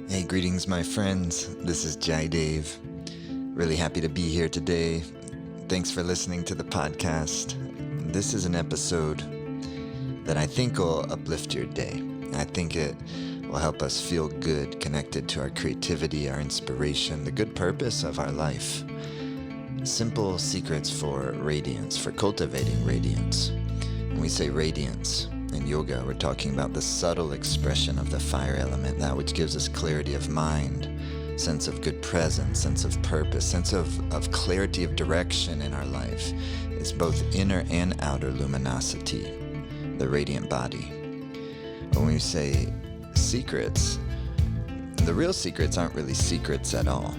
Hey, greetings, my friends. This is Jai Dave. Really happy to be here today. Thanks for listening to the podcast. This is an episode that I think will uplift your day. I think it will help us feel good, connected to our creativity, our inspiration, the good purpose of our life. Simple secrets for radiance, for cultivating radiance. When we say radiance, in yoga, we're talking about the subtle expression of the fire element, that which gives us clarity of mind, sense of good presence, sense of purpose, sense of clarity of direction in our life. It's both inner and outer luminosity, the radiant body. When we say secrets, the real secrets aren't really secrets at all.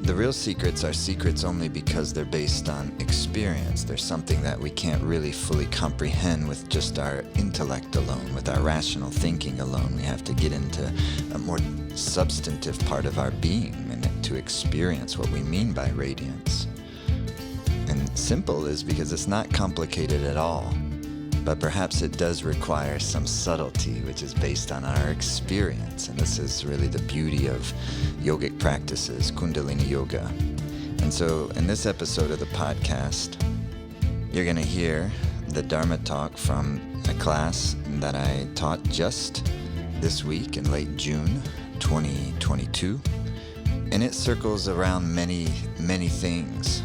The real secrets are secrets only because they're based on experience. There's something that we can't really fully comprehend with just our intellect alone, with our rational thinking alone. We have to get into a more substantive part of our being and to experience what we mean by radiance. And simple is because it's not complicated at all, but perhaps it does require some subtlety, which is based on our experience. And this is really the beauty of yogic practices, Kundalini Yoga. And so in this episode of the podcast, you're going to hear the Dharma talk from a class that I taught just this week in late June 2022. And it circles around many, many things.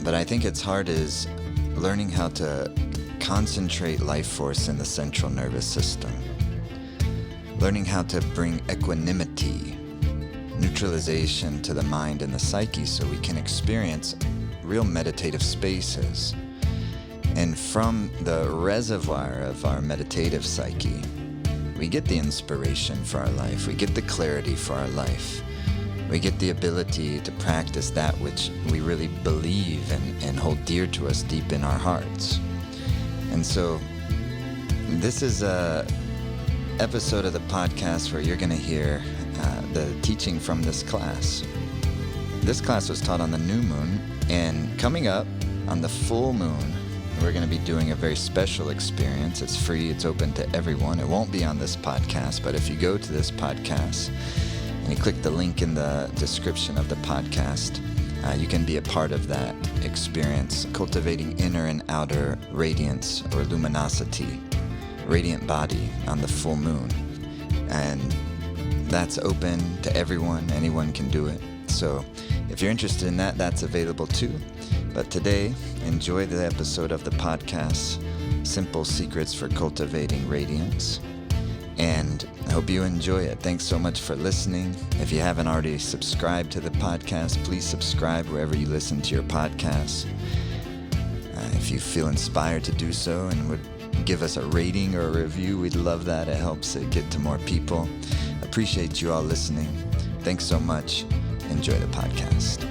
But I think its heart is learning how to concentrate life force in the central nervous system. Learning how to bring equanimity, neutralization to the mind and the psyche so we can experience real meditative spaces. And from the reservoir of our meditative psyche, we get the inspiration for our life. We get the clarity for our life. We get the ability to practice that which we really believe and hold dear to us deep in our hearts. And so this is a episode of the podcast where you're going to hear the teaching from this class. This class was taught on the new moon, and coming up on the full moon, we're going to be doing a very special experience. It's free. It's open to everyone. It won't be on this podcast, but if you go to this podcast and you click the link in the description of the podcast, you can be a part of that experience, cultivating inner and outer radiance or luminosity, radiant body on the full moon. And that's open to everyone. Anyone can do it. So if you're interested in that, that's available too. But today, enjoy the episode of the podcast, Simple Secrets for Cultivating Radiance. And I hope you enjoy it. Thanks so much for listening. If you haven't already subscribed to the podcast, please subscribe wherever you listen to your podcasts. If you feel inspired to do so and would give us a rating or a review, we'd love that. It helps it get to more people. Appreciate you all listening. Thanks so much. Enjoy the podcast.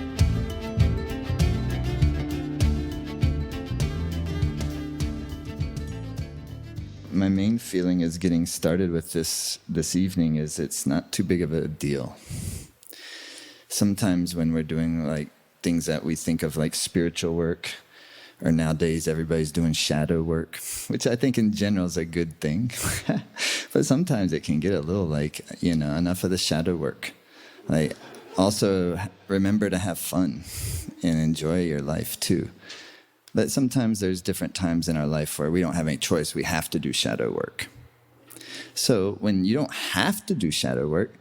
My main feeling is getting started with this evening is it's not too big of a deal. Sometimes when we're doing like things that we think of like spiritual work, or nowadays everybody's doing shadow work, which I think in general is a good thing. But sometimes it can get a little like, enough of the shadow work. Like, also remember to have fun and enjoy your life too. But sometimes there's different times in our life where we don't have any choice. We have to do shadow work. So when you don't have to do shadow work,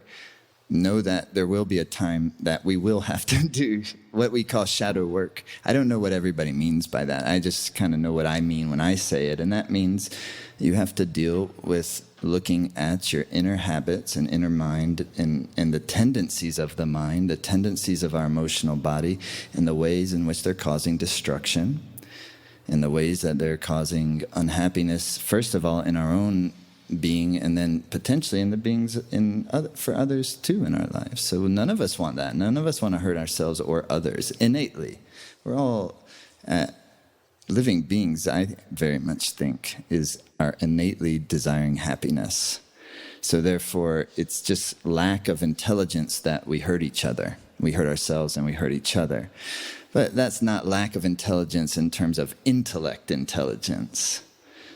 know that there will be a time that we will have to do what we call shadow work. I don't know what everybody means by that. I just kind of know what I mean when I say it. And that means you have to deal with looking at your inner habits and inner mind and the tendencies of the mind, the tendencies of our emotional body, and the ways in which they're causing destruction, in the ways that they're causing unhappiness, first of all, in our own being, and then potentially in the beings for others too in our lives. So none of us want that. None of us want to hurt ourselves or others innately. We're all living beings, I very much think, are innately desiring happiness. So therefore, it's just lack of intelligence that we hurt each other. We hurt ourselves and we hurt each other. But that's not lack of intelligence in terms of intellect intelligence.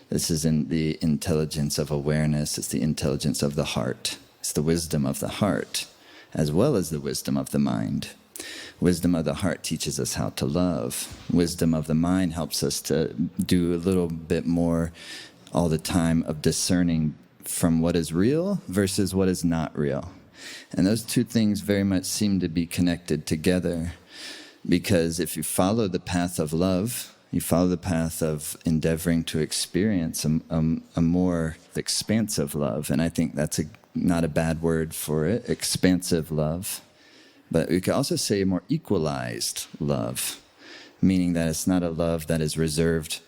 This is in the intelligence of awareness. It's the intelligence of the heart. It's the wisdom of the heart, as well as the wisdom of the mind. Wisdom of the heart teaches us how to love. Wisdom of the mind helps us to do a little bit more all the time of discerning from what is real versus what is not real. And those two things very much seem to be connected together, because if you follow the path of love, you follow the path of endeavoring to experience a more expansive love. And I think that's not a bad word for it, expansive love. But we could also say a more equalized love, meaning that it's not a love that is reserved,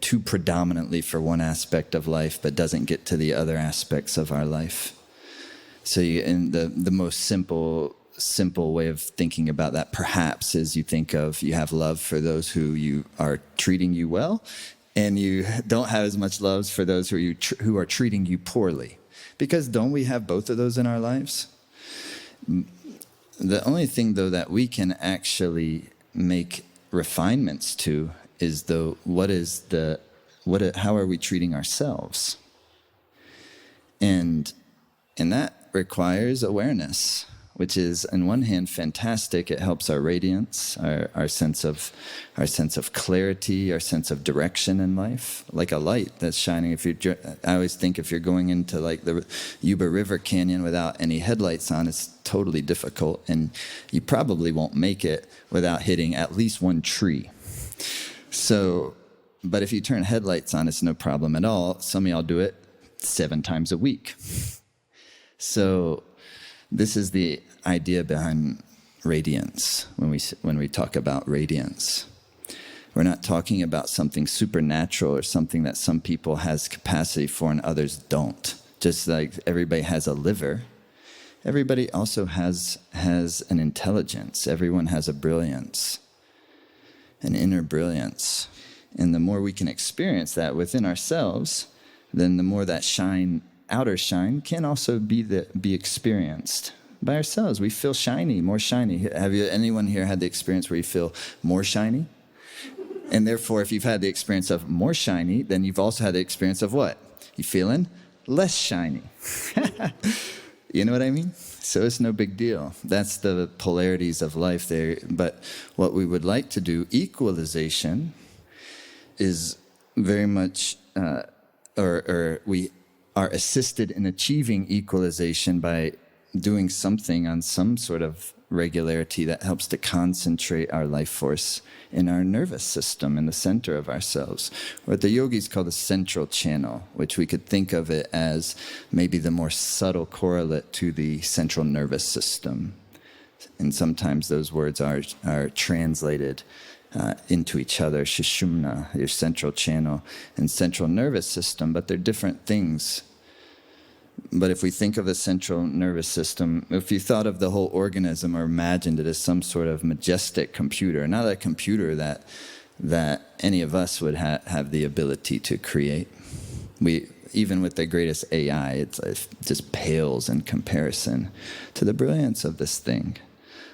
too predominantly for one aspect of life, but doesn't get to the other aspects of our life. So in the most simple way of thinking about that perhaps is you have love for those who are treating you well, and you don't have as much love for those who are treating you poorly. Because don't we have both of those in our lives? The only thing, though, that we can actually make refinements to is how are we treating ourselves? And that requires awareness, which is, on one hand, fantastic. It helps our radiance, our sense of clarity, our sense of direction in life, like a light that's shining. I always think if you're going into like the Yuba River Canyon without any headlights on, it's totally difficult, and you probably won't make it without hitting at least one tree. So, but if you turn headlights on, it's no problem at all. Some of y'all do it 7 times a week. So this is the idea behind radiance. When we talk about radiance, we're not talking about something supernatural or something that some people has capacity for and others don't. Just like everybody has a liver, everybody also has an intelligence. Everyone has a brilliance, an inner brilliance. And the more we can experience that within ourselves, then the more that outer shine can also be experienced by ourselves. We feel shiny, more shiny. Have anyone here had the experience where you feel more shiny? And therefore, if you've had the experience of more shiny, then you've also had the experience of what? You feeling less shiny. You know what I mean? So it's no big deal. That's the polarities of life there. But what we would like to do, equalization, is very much, we are assisted in achieving equalization by doing something on some sort of regularity that helps to concentrate our life force in our nervous system, in the center of ourselves. What the yogis call the central channel, which we could think of it as maybe the more subtle correlate to the central nervous system. And sometimes those words are translated into each other, Sushumna, your central channel, and central nervous system, but they're different things. But if we think of the central nervous system, if you thought of the whole organism or imagined it as some sort of majestic computer, not a computer that any of us would have the ability to create. Even with the greatest AI, it just pales in comparison to the brilliance of this thing.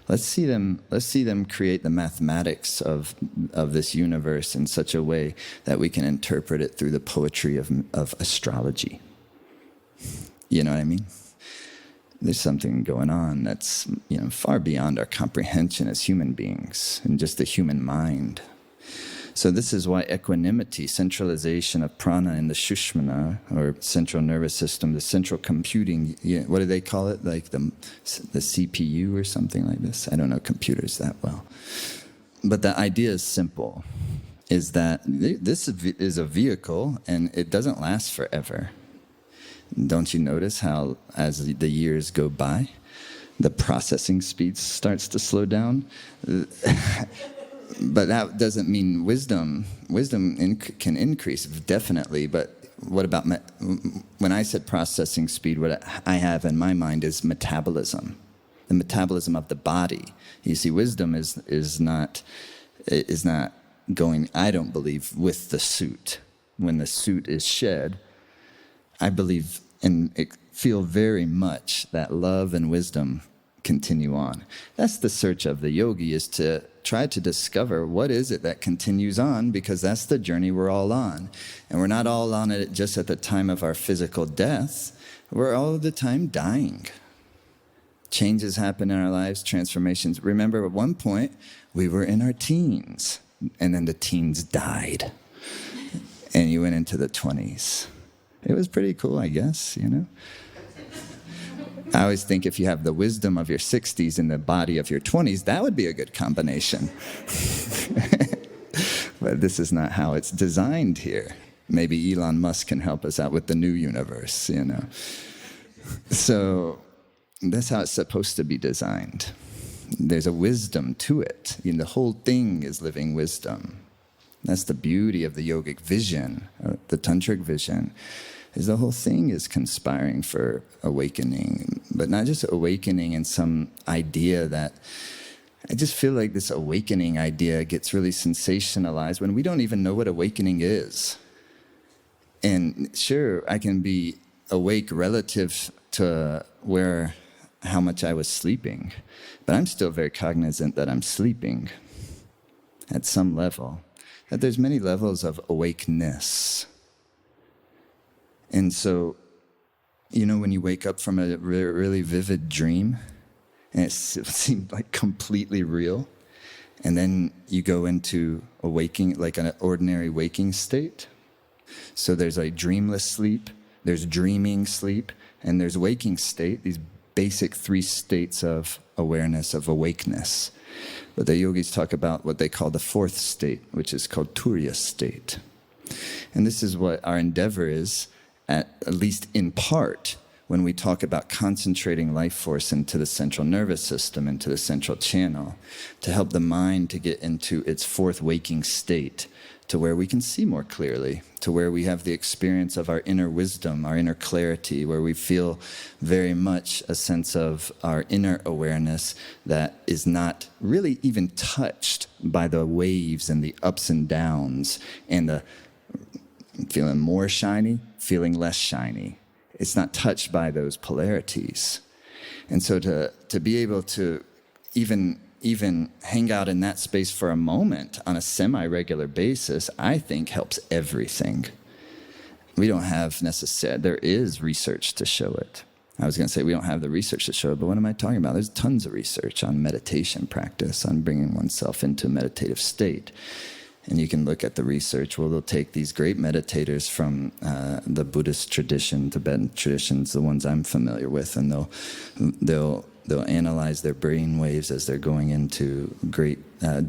Let's see them create the mathematics of this universe in such a way that we can interpret it through the poetry of astrology. You know what I mean? There's something going on that's far beyond our comprehension as human beings and just the human mind. So this is why equanimity, centralization of prana in the Sushmana, or central nervous system, the central computing, what do they call it? Like the CPU or something like this? I don't know computers that well. But the idea is simple, is that this is a vehicle and it doesn't last forever. Don't you notice how, as the years go by, the processing speed starts to slow down? But that doesn't mean wisdom. Wisdom can increase, definitely. But what about when I said processing speed? What I have in my mind is metabolism, the metabolism of the body. You see, wisdom is not going, I don't believe, with the suit. When the suit is shed, I believe and feel very much that love and wisdom continue on. That's the search of the yogi, is to try to discover what is it that continues on, because that's the journey we're all on. And we're not all on it just at the time of our physical death. We're all the time dying. Changes happen in our lives, transformations. Remember, at one point, we were in our teens, and then the teens died. And you went into the 20s. It was pretty cool, I guess, I always think if you have the wisdom of your 60s and the body of your 20s, that would be a good combination. But this is not how it's designed here. Maybe Elon Musk can help us out with the new universe, So that's how it's supposed to be designed. There's a wisdom to it. The whole thing is living wisdom. That's the beauty of the yogic vision, the tantric vision, is the whole thing is conspiring for awakening, but not just awakening in some idea that, I just feel like this awakening idea gets really sensationalized when we don't even know what awakening is. And sure, I can be awake relative to how much I was sleeping, but I'm still very cognizant that I'm sleeping at some level, that there's many levels of awakeness. And so, when you wake up from a really vivid dream, and it seemed like completely real, and then you go into a waking, like an ordinary waking state. So there's like dreamless sleep, there's dreaming sleep, and there's waking state, these basic 3 states of awareness, of awakeness. But the yogis talk about what they call the 4th state, which is called Turiya state. And this is what our endeavor is, at least in part, when we talk about concentrating life force into the central nervous system, into the central channel, to help the mind to get into its 4th waking state, to where we can see more clearly, to where we have the experience of our inner wisdom, our inner clarity, where we feel very much a sense of our inner awareness that is not really even touched by the waves and the ups and downs and the feeling more shiny, feeling less shiny. It's not touched by those polarities. And so to be able to even hang out in that space for a moment on a semi-regular basis, I think helps everything. We don't have there is research to show it. I was going to say we don't have the research to show it, but what am I talking about? There's tons of research on meditation practice, on bringing oneself into a meditative state. And you can look at the research where they'll take these great meditators from the Buddhist tradition, Tibetan traditions, the ones I'm familiar with, and they'll analyze their brain waves as they're going into great,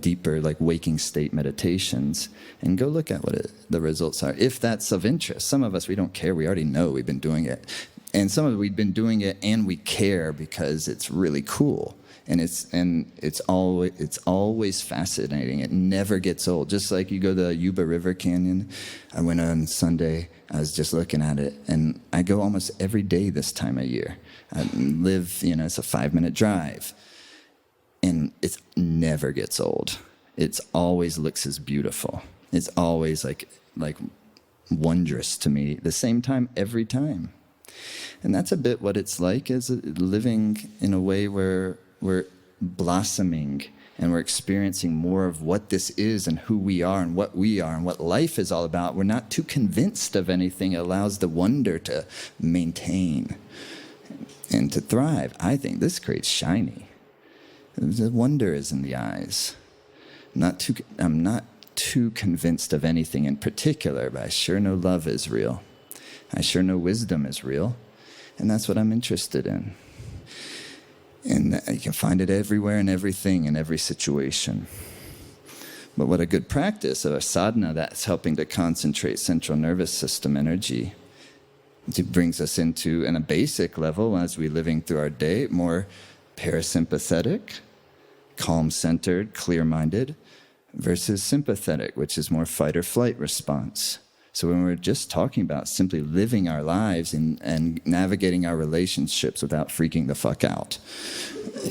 deeper, like waking state meditations, and go look at what the results are, if that's of interest. Some of us, we don't care. We already know we've been doing it. And some of us, we've been doing it and we care because it's really cool. And it's always fascinating. It never gets old. Just like you go to the Yuba River Canyon. I went on Sunday. I was just looking at it, and I go almost every day this time of year. I live, it's a 5-minute drive, and it never gets old. It always looks as beautiful. It's always like wondrous to me. The same time every time, and that's a bit what it's like, is living in a way where we're blossoming and we're experiencing more of what this is and who we are and what we are and what life is all about. We're not too convinced of anything. It allows the wonder to maintain and to thrive. I think this creates shiny. The wonder is in the eyes. I'm not too convinced of anything in particular, but I sure know love is real. I sure know wisdom is real. And that's what I'm interested in. And you can find it everywhere and everything in every situation. But what a good practice of a sadhana that's helping to concentrate central nervous system energy. It brings us into, in a basic level, as we're living through our day, more parasympathetic, calm-centered, clear-minded, versus sympathetic, which is more fight or flight response. So when we're just talking about simply living our lives and navigating our relationships without freaking the fuck out,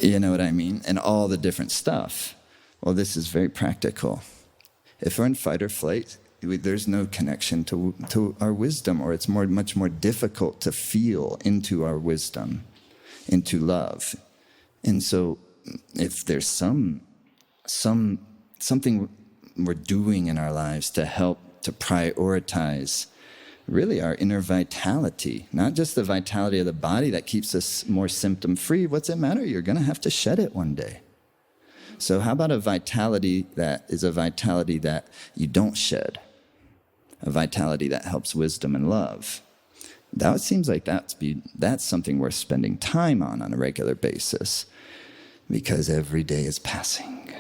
you know what I mean? And all the different stuff. Well, this is very practical. If we're in fight or flight, there's no connection to our wisdom, or it's much more difficult to feel into our wisdom, into love. And so if there's some something we're doing in our lives to help to prioritize really our inner vitality, not just the vitality of the body that keeps us more symptom-free. What's it matter? You're going to have to shed it one day. So how about a vitality that is a vitality that you don't shed? A vitality that helps wisdom and love. That seems like that's something worth spending time on a regular basis, because every day is passing.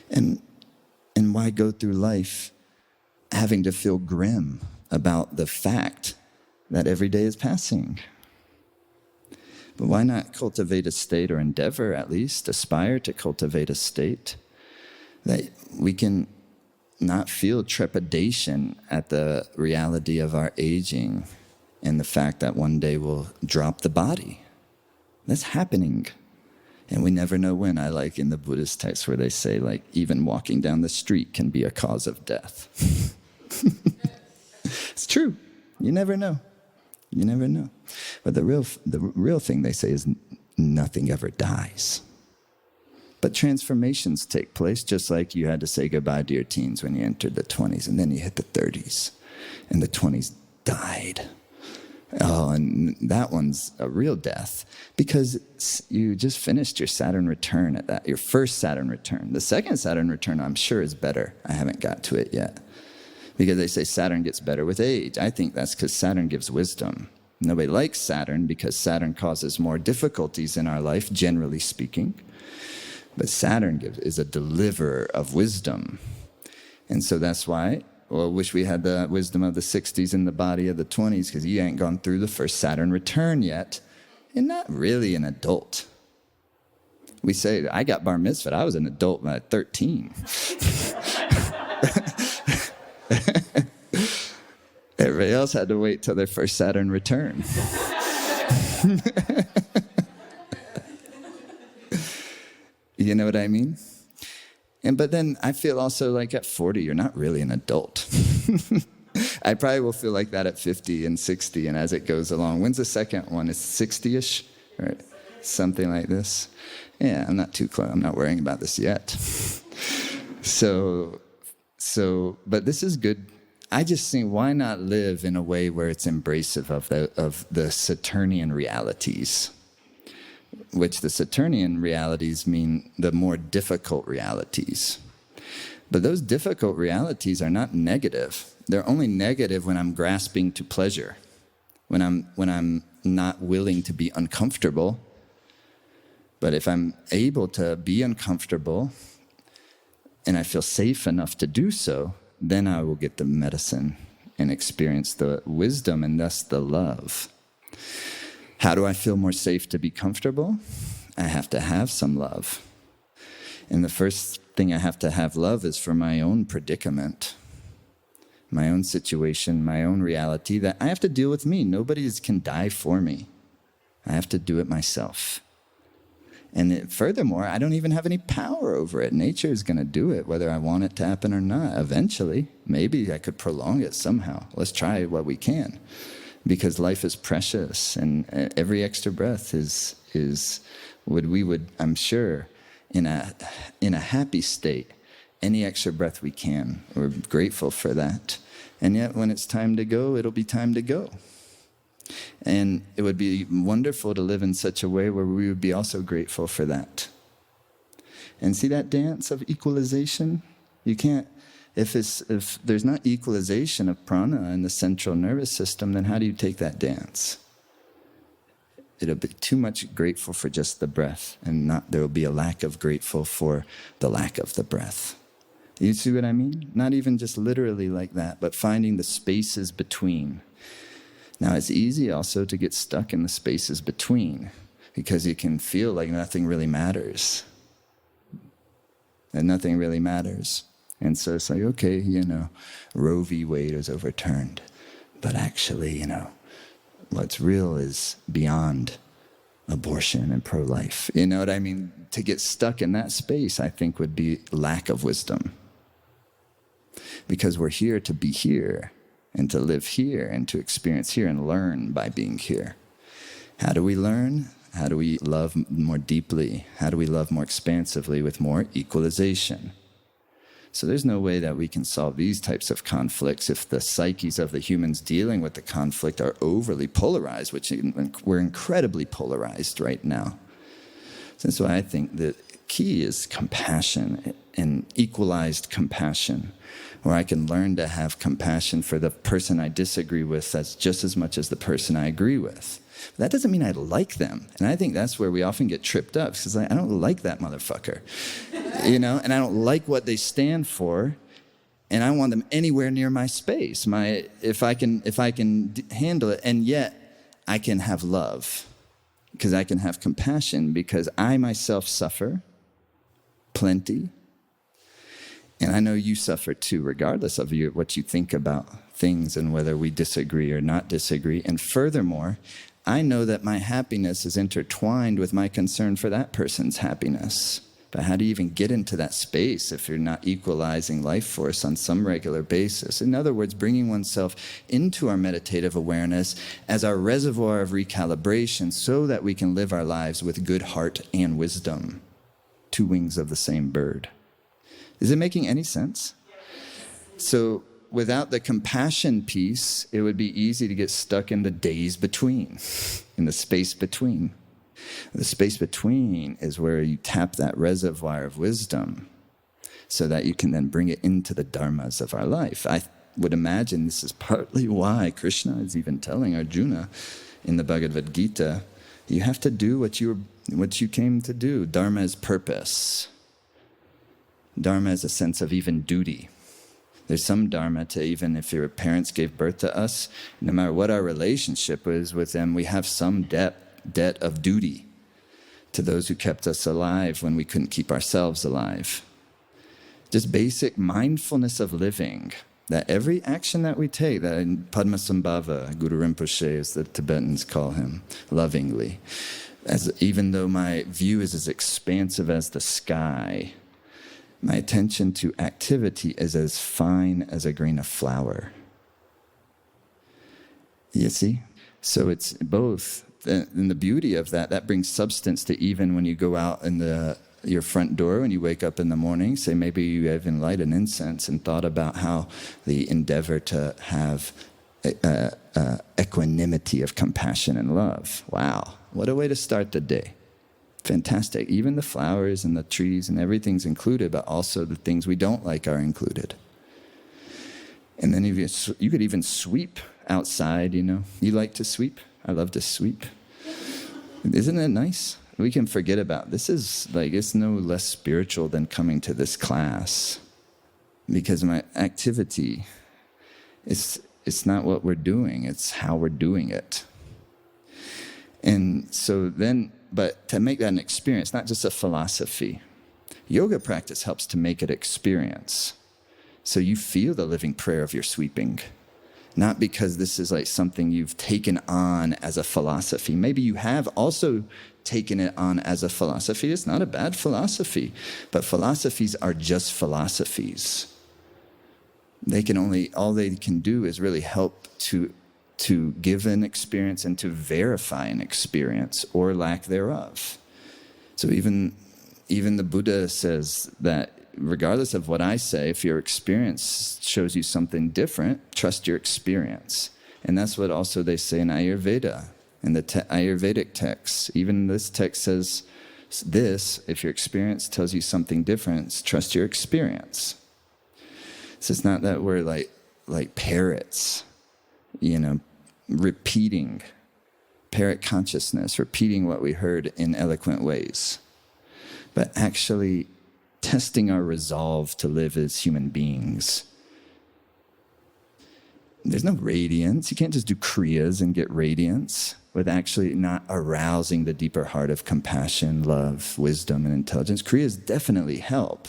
And why go through life having to feel grim about the fact that every day is passing? But why not cultivate a state, or endeavor at least, aspire to cultivate a state that we can not feel trepidation at the reality of our aging and the fact that one day we'll drop the body. That's happening. And we never know when. I like in the Buddhist text where they say, like, even walking down the street can be a cause of death. It's true. You never know. You never know. But the real thing they say is nothing ever dies. But transformations take place, just like you had to say goodbye to your teens when you entered the 20s, and then you hit the 30s, and the 20s died. Oh, and that one's a real death, because you just finished your Saturn return at that, your first Saturn return. The second Saturn return, I'm sure, is better. I haven't got to it yet, because they say Saturn gets better with age. I think that's because Saturn gives wisdom. Nobody likes Saturn because Saturn causes more difficulties in our life, generally speaking. But Saturn is a deliverer of wisdom. And so that's why, I wish we had the wisdom of the 60s in the body of the 20s, because you ain't gone through the first Saturn return yet. You're not really an adult. We say, I got bar mitzvahed. I was an adult at 13. Everybody else had to wait till their first Saturn return. You know what I mean? But then I feel also like at 40, you're not really an adult. I probably will feel like that at 50 and 60, and as it goes along. When's the second one? It's 60-ish, or something like this. Yeah, I'm not too close. I'm not worrying about this yet. But this is good. I just think, why not live in a way where it's embracive of the Saturnian realities? Which the Saturnian realities mean the more difficult realities. But those difficult realities are not negative. They're only negative when I'm grasping to pleasure, when I'm not willing to be uncomfortable. But if I'm able to be uncomfortable and I feel safe enough to do so, then I will get the medicine and experience the wisdom and thus the love. How do I feel more safe to be comfortable? I have to have some love. And the first thing I have to have love is for my own predicament, my own situation, my own reality that I have to deal with me. Nobody can die for me. I have to do it myself. And furthermore, I don't even have any power over it. Nature is going to do it, whether I want it to happen or not. Eventually, maybe I could prolong it somehow. Let's try what we can. Because life is precious, and every extra breath is what we would, I'm sure, in a happy state, any extra breath we can. We're grateful for that. And yet, when it's time to go, it'll be time to go. And it would be wonderful to live in such a way where we would be also grateful for that. And see that dance of equalization? You can't. If there's not equalization of prana in the central nervous system, then how do you take that dance? It'll be too much grateful for just the breath, and there will be a lack of grateful for the lack of the breath. You see what I mean? Not even just literally like that, but finding the spaces between. Now, it's easy also to get stuck in the spaces between, because you can feel like nothing really matters. And nothing really matters. And so it's like, okay, Roe v. Wade is overturned. But actually, what's real is beyond abortion and pro-life. You know what I mean? To get stuck in that space, I think, would be lack of wisdom. Because we're here to be here, and to live here, and to experience here, and learn by being here. How do we learn? How do we love more deeply? How do we love more expansively with more equalization? So there's no way that we can solve these types of conflicts if the psyches of the humans dealing with the conflict are overly polarized, which we're incredibly polarized right now. So that's why I think the key is compassion, and equalized compassion, where I can learn to have compassion for the person I disagree with as just as much as the person I agree with. But that doesn't mean I like them. And I think that's where we often get tripped up, because I don't like that motherfucker, and I don't like what they stand for, and I want them anywhere near my space, if I can handle it, and yet I can have love, because I can have compassion, because I myself suffer plenty. And I know you suffer too, regardless of what you think about things and whether we disagree or not disagree. And furthermore, I know that my happiness is intertwined with my concern for that person's happiness. But how do you even get into that space if you're not equalizing life force on some regular basis? In other words, bringing oneself into our meditative awareness as our reservoir of recalibration so that we can live our lives with good heart and wisdom. Two wings of the same bird. Is it making any sense? So without the compassion piece, it would be easy to get stuck in the days between, in the space between. The space between is where you tap that reservoir of wisdom so that you can then bring it into the dharmas of our life. I would imagine this is partly why Krishna is even telling Arjuna in the Bhagavad Gita, you have to do what you came to do. Dharma is purpose. Dharma is a sense of even duty. There's some dharma to even if your parents gave birth to us, no matter what our relationship is with them, we have some debt of duty to those who kept us alive when we couldn't keep ourselves alive. Just basic mindfulness of living, that every action that we take, that in Padmasambhava, Guru Rinpoche, as the Tibetans call him, lovingly, even though my view is as expansive as the sky, my attention to activity is as fine as a grain of flour. You see? So it's both. And the beauty of that brings substance to even when you go out in your front door when you wake up in the morning. Say maybe you even light an incense and thought about how the endeavor to have equanimity of compassion and love. Wow, what a way to start the day. Fantastic. Even the flowers and the trees and everything's included, but also the things we don't like are included. And then you could even sweep outside, You like to sweep? I love to sweep. Isn't it nice? We can forget about this. It's no less spiritual than coming to this class, because my activity it's not what we're doing, it's how we're doing it. And so then, but to make that an experience, not just a philosophy, yoga practice helps to make it experience. So you feel the living prayer of your sweeping. Not because this is like something you've taken on as a philosophy. Maybe you have also taken it on as a philosophy. It's not a bad philosophy, but philosophies are just philosophies. All they can do is really help to give an experience and to verify an experience or lack thereof. So even the Buddha says that regardless of what I say, if your experience shows you something different, trust your experience. And that's what also they say in Ayurveda, in the Ayurvedic texts. Even this text says this, if your experience tells you something different, trust your experience. So it's not that we're like parrots, repeating, parrot consciousness, repeating what we heard in eloquent ways, but actually testing our resolve to live as human beings. There's no radiance. You can't just do kriyas and get radiance with actually not arousing the deeper heart of compassion, love, wisdom, and intelligence. Kriyas definitely help,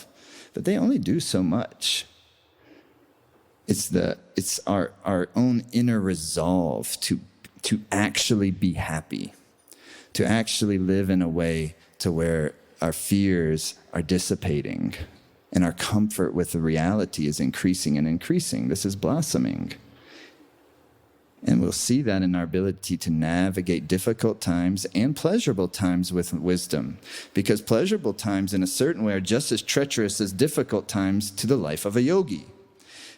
but they only do so much. It's our own inner resolve to actually be happy, to actually live in a way to where our fears are dissipating and our comfort with the reality is increasing and increasing. This is blossoming. And we'll see that in our ability to navigate difficult times and pleasurable times with wisdom. Because pleasurable times in a certain way are just as treacherous as difficult times to the life of a yogi.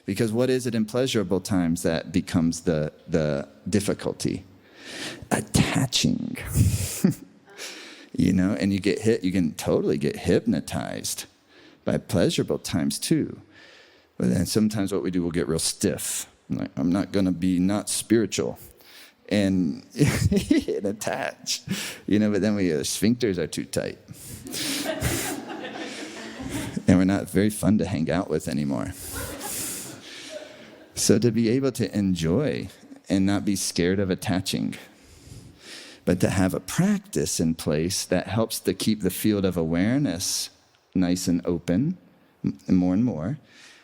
Because what is it in pleasurable times that becomes the difficulty? Attaching. And you can totally get hypnotized by pleasurable times too. But then sometimes what we do, we'll get real stiff. Like, I'm not going to be not spiritual and attach, but then our sphincters are too tight. And we're not very fun to hang out with anymore. So to be able to enjoy and not be scared of attaching, but to have a practice in place that helps to keep the field of awareness nice and open more and more,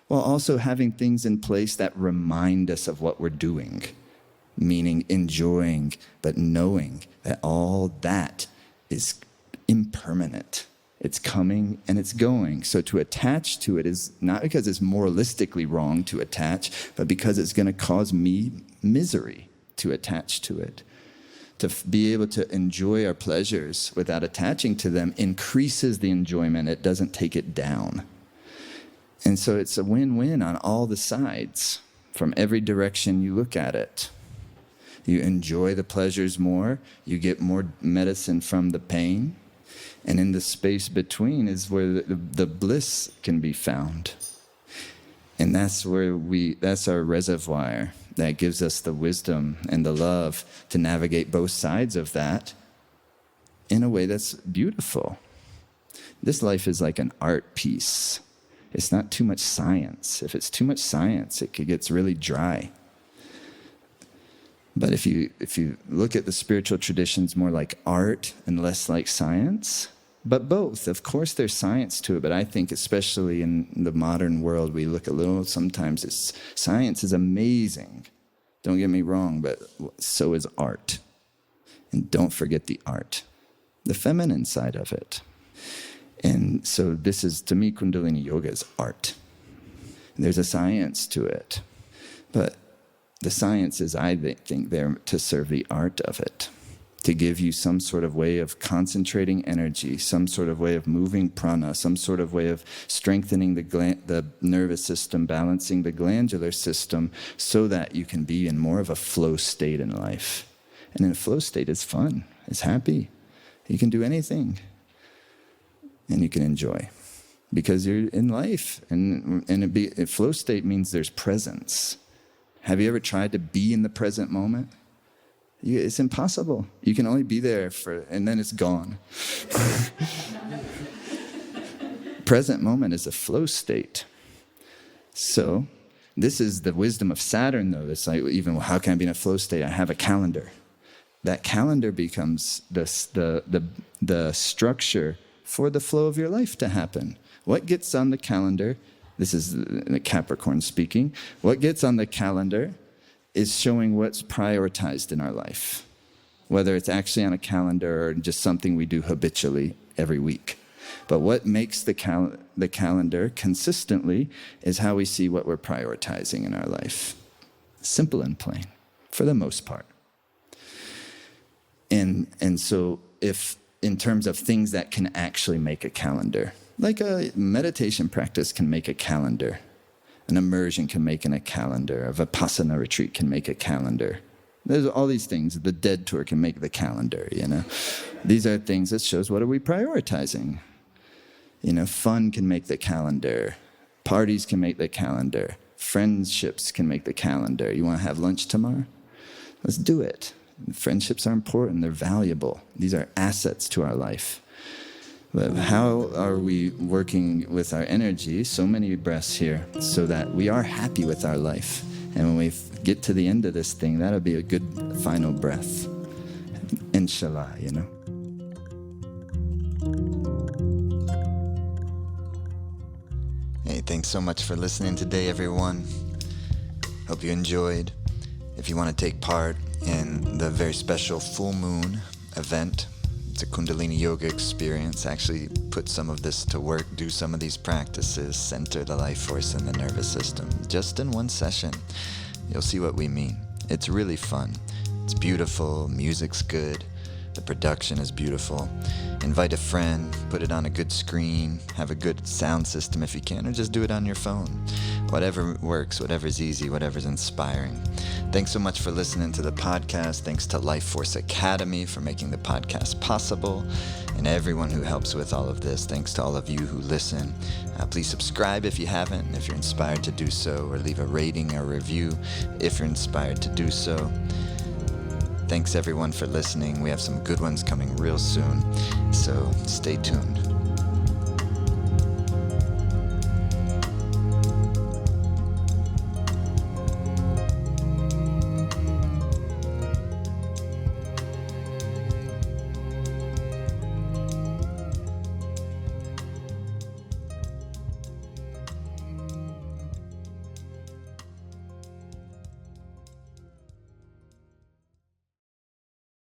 while also having things in place that remind us of what we're doing, meaning enjoying, but knowing that all that is impermanent. It's coming and it's going. So to attach to it is not because it's moralistically wrong to attach, but because it's going to cause me misery to attach to it. To be able to enjoy our pleasures without attaching to them increases the enjoyment. It doesn't take it down. And so it's a win-win on all the sides, from every direction you look at it. You enjoy the pleasures more, you get more medicine from the pain, and in the space between is where the bliss can be found. And that's that's our reservoir that gives us the wisdom and the love to navigate both sides of that in a way that's beautiful. This life is like an art piece. It's not too much science. If it's too much science, it gets really dry. But if you look at the spiritual traditions more like art and less like science, but both, of course there's science to it, but I think especially in the modern world, we look a little, sometimes science is amazing. Don't get me wrong, but so is art. And don't forget the art, the feminine side of it. And so this is, to me, Kundalini Yoga is art. There's a science to it. But the science is, I think, there to serve the art of it, to give you some sort of way of concentrating energy, some sort of way of moving prana, some sort of way of strengthening the nervous system, balancing the glandular system, so that you can be in more of a flow state in life. And in a flow state, it's fun, it's happy. You can do anything. And you can enjoy, because you're in life, and a flow state means there's presence. Have you ever tried to be in the present moment? It's impossible. You can only be there and then it's gone. Present moment is a flow state. So this is the wisdom of Saturn, though. It's like, how can I be in a flow state? I have a calendar. That calendar becomes the structure for the flow of your life to happen. What gets on the calendar, this is the Capricorn speaking, what gets on the calendar is showing what's prioritized in our life, whether it's actually on a calendar or just something we do habitually every week. But what makes the calendar consistently is how we see what we're prioritizing in our life. Simple and plain, for the most part. And so if in terms of things that can actually make a calendar, like a meditation practice can make a calendar, an immersion can make a calendar, a Vipassana retreat can make a calendar. There's all these things. The Dead Tour can make the calendar, These are things that shows what are we prioritizing. Fun can make the calendar. Parties can make the calendar. Friendships can make the calendar. You want to have lunch tomorrow? Let's do it. Friendships are important. They're valuable. These are assets to our life. But how are we working with our energy, so many breaths here, so that we are happy with our life? And when we get to the end of this thing, that'll be a good final breath. Inshallah, Hey, thanks so much for listening today, everyone. Hope you enjoyed. If you want to take part in the very special full moon event, it's a Kundalini Yoga experience. Actually put some of this to work, do some of these practices, center the life force in the nervous system, just in one session. You'll see what we mean. It's really fun. It's beautiful, music's good, the production is beautiful. Invite a friend, put it on a good screen, have a good sound system if you can, or just do it on your phone. Whatever works, whatever's easy, whatever's inspiring. Thanks so much for listening to the podcast. Thanks to Life Force Academy for making the podcast possible, and everyone who helps with all of this. Thanks to all of you who listen. Please subscribe if you haven't, and if you're inspired to do so, or leave a rating or review if you're inspired to do so. Thanks everyone for listening. We have some good ones coming real soon, so stay tuned.